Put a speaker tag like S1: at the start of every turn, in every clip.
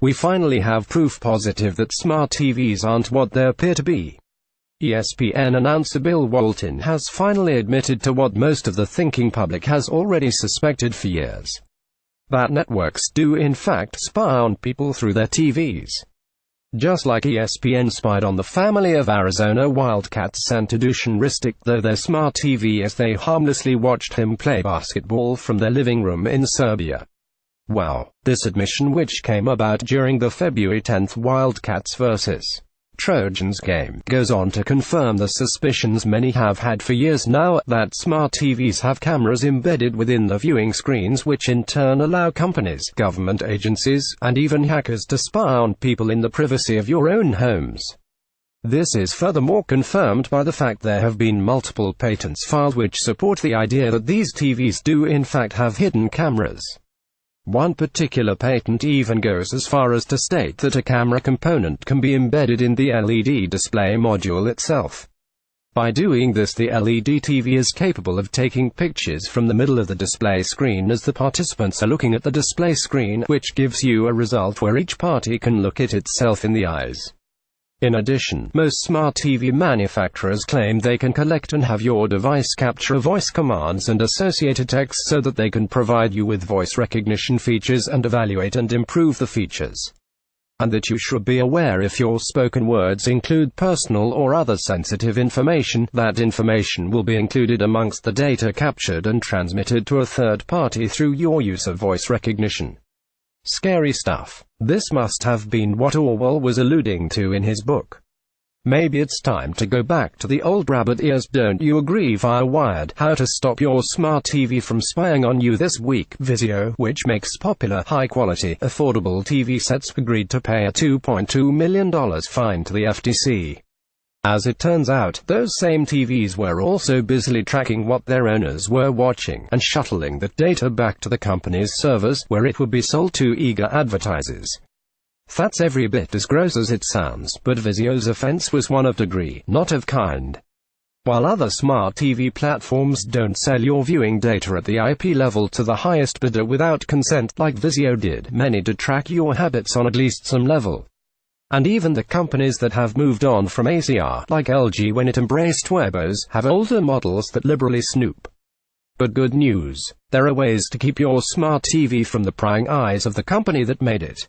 S1: We finally have proof positive that smart TVs aren't what they appear to be. ESPN announcer Bill Walton has finally admitted to what most of the thinking public has already suspected for years. That networks do in fact spy on people through their TVs. Just like ESPN spied on the family of Arizona Wildcats center Dusan Ristic through their smart TV as they harmlessly watched him play basketball from their living room in Serbia. Wow. This admission, which came about during the February 10th Wildcats vs. Trojans game, goes on to confirm the suspicions many have had for years now, that smart TVs have cameras embedded within the viewing screens, which in turn allow companies, government agencies, and even hackers to spy on people in the privacy of your own homes. This is furthermore confirmed by the fact there have been multiple patents filed which support the idea that these TVs do in fact have hidden cameras. One particular patent even goes as far as to state that a camera component can be embedded in the LED display module itself. By doing this, the LED TV is capable of taking pictures from the middle of the display screen as the participants are looking at the display screen, which gives you a result where each party can look at itself in the eyes. In addition, most smart TV manufacturers claim they can collect and have your device capture voice commands and associated text so that they can provide you with voice recognition features and evaluate and improve the features. And that you should be aware if your spoken words include personal or other sensitive information, that information will be included amongst the data captured and transmitted to a third party through your use of voice recognition. Scary stuff. This must have been what Orwell was alluding to in his book. Maybe it's time to go back to the old rabbit ears, don't you agree? Via Wired, how to stop your smart TV from spying on you this week. Vizio, which makes popular, high-quality, affordable TV sets, agreed to pay a $2.2 million fine to the FTC. As it turns out, those same TVs were also busily tracking what their owners were watching, and shuttling that data back to the company's servers, where it would be sold to eager advertisers. That's every bit as gross as it sounds, but Vizio's offense was one of degree, not of kind. While other smart TV platforms don't sell your viewing data at the IP level to the highest bidder without consent, like Vizio did, many do track your habits on at least some level. And even the companies that have moved on from ACR, like LG when it embraced turbos, have older models that liberally snoop. But good news. There are ways to keep your smart TV from the prying eyes of the company that made it.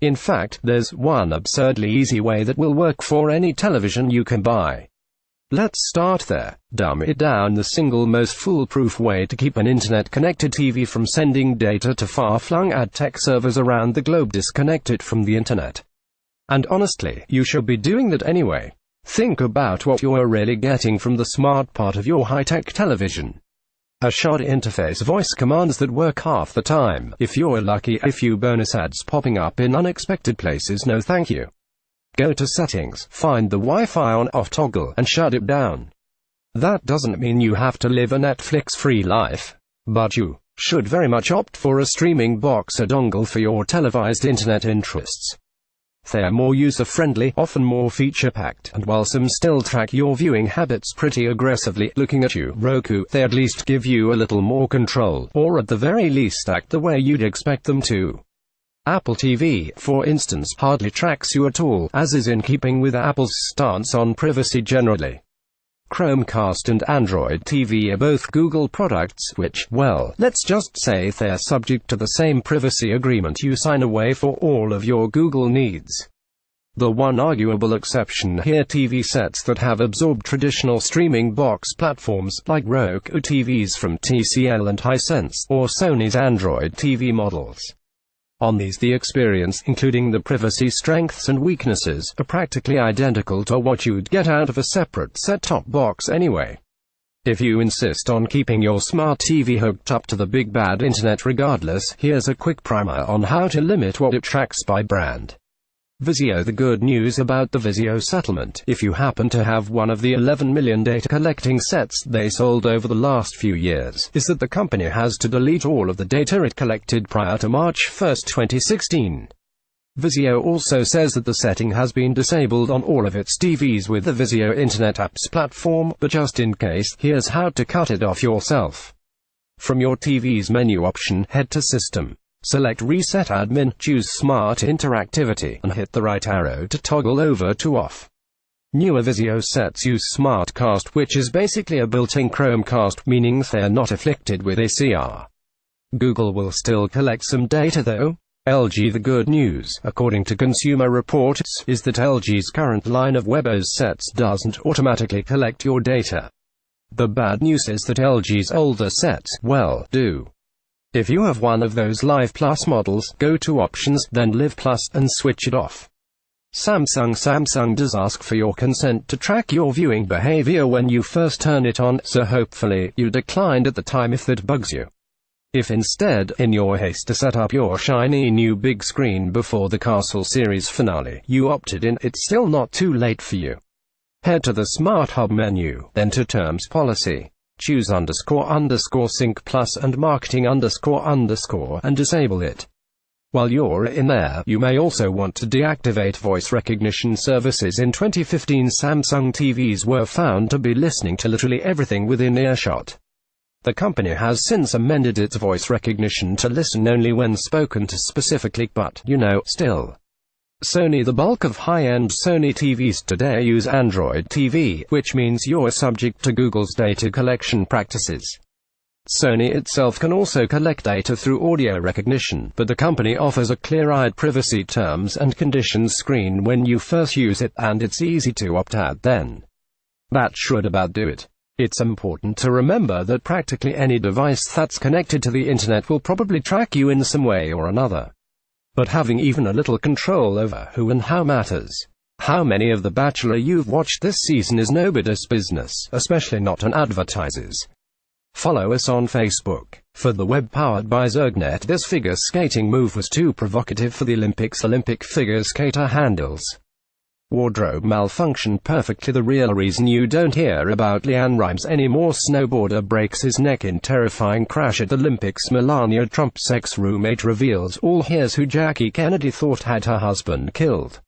S1: In fact, there's one absurdly easy way that will work for any television you can buy. Let's start there. Dumb it down. The single most foolproof way to keep an internet-connected TV from sending data to far-flung ad tech servers around the globe: disconnect it from the internet. And honestly, you should be doing that anyway. Think about what you're really getting from the smart part of your high-tech television. A shot interface, voice commands that work half the time. If you're lucky, a few bonus ads popping up in unexpected places. No thank you. Go to settings, find the Wi-Fi on/off toggle, and shut it down. That doesn't mean you have to live a Netflix-free life. But you should very much opt for a streaming box or dongle for your televised internet interests. They are more user-friendly, often more feature-packed, and while some still track your viewing habits pretty aggressively, looking at you, Roku, they at least give you a little more control, or at the very least act the way you'd expect them to. Apple TV, for instance, hardly tracks you at all, as is in keeping with Apple's stance on privacy generally. Chromecast and Android TV are both Google products, which, well, let's just say they're subject to the same privacy agreement you sign away for all of your Google needs. The one arguable exception here: TV sets that have absorbed traditional streaming box platforms, like Roku TVs from TCL and Hisense, or Sony's Android TV models. On these, the experience, including the privacy strengths and weaknesses, are practically identical to what you'd get out of a separate set-top box anyway. If you insist on keeping your smart TV hooked up to the big bad internet regardless, here's a quick primer on how to limit what it tracks by brand. Vizio. The good news about the Vizio settlement, if you happen to have one of the 11 million data collecting sets they sold over the last few years, is that the company has to delete all of the data it collected prior to March 1, 2016. Vizio also says that the setting has been disabled on all of its TVs with the Vizio Internet Apps platform, but just in case, here's how to cut it off yourself. From your TV's menu option, head to System, Select Reset Admin, choose Smart Interactivity, and hit the right arrow to toggle over to off. Newer Vizio sets use SmartCast, which is basically a built-in Chromecast, meaning they're not afflicted with ACR. Google will still collect some data though. LG. The good news, according to Consumer Reports, is that LG's current line of WebOS sets doesn't automatically collect your data. The bad news is that LG's older sets, well, do. If you have one of those Live Plus models, go to Options, then Live Plus, and switch it off. Samsung does ask for your consent to track your viewing behavior when you first turn it on, so hopefully you declined at the time if that bugs you. If instead, in your haste to set up your shiny new big screen before the Castle series finale, you opted in, it's still not too late for you. Head to the Smart Hub menu, then to Terms Policy. Choose __sync plus and marketing __, and disable it. While you're in there, you may also want to deactivate voice recognition services. In 2015, Samsung TVs were found to be listening to literally everything within earshot. The company has since amended its voice recognition to listen only when spoken to specifically, but, still. Sony. The bulk of high-end Sony TVs today use Android TV, which means you're subject to Google's data collection practices. Sony itself can also collect data through audio recognition, but the company offers a clear-eyed privacy terms and conditions screen when you first use it, and it's easy to opt out then. That should about do it. It's important to remember that practically any device that's connected to the internet will probably track you in some way or another. But having even a little control over who and how matters. How many of The Bachelor you've watched this season is nobody's business, especially not an advertiser's. Follow us on Facebook. For the web powered by Zergnet, this figure skating move was too provocative for the Olympics. Olympic figure skater handles. Wardrobe malfunction perfectly. The real reason you don't hear about Leanne Rimes anymore. Snowboarder breaks his neck in terrifying crash at Olympics. Melania Trump's ex-roommate reveals all. Here's who Jackie Kennedy thought had her husband killed.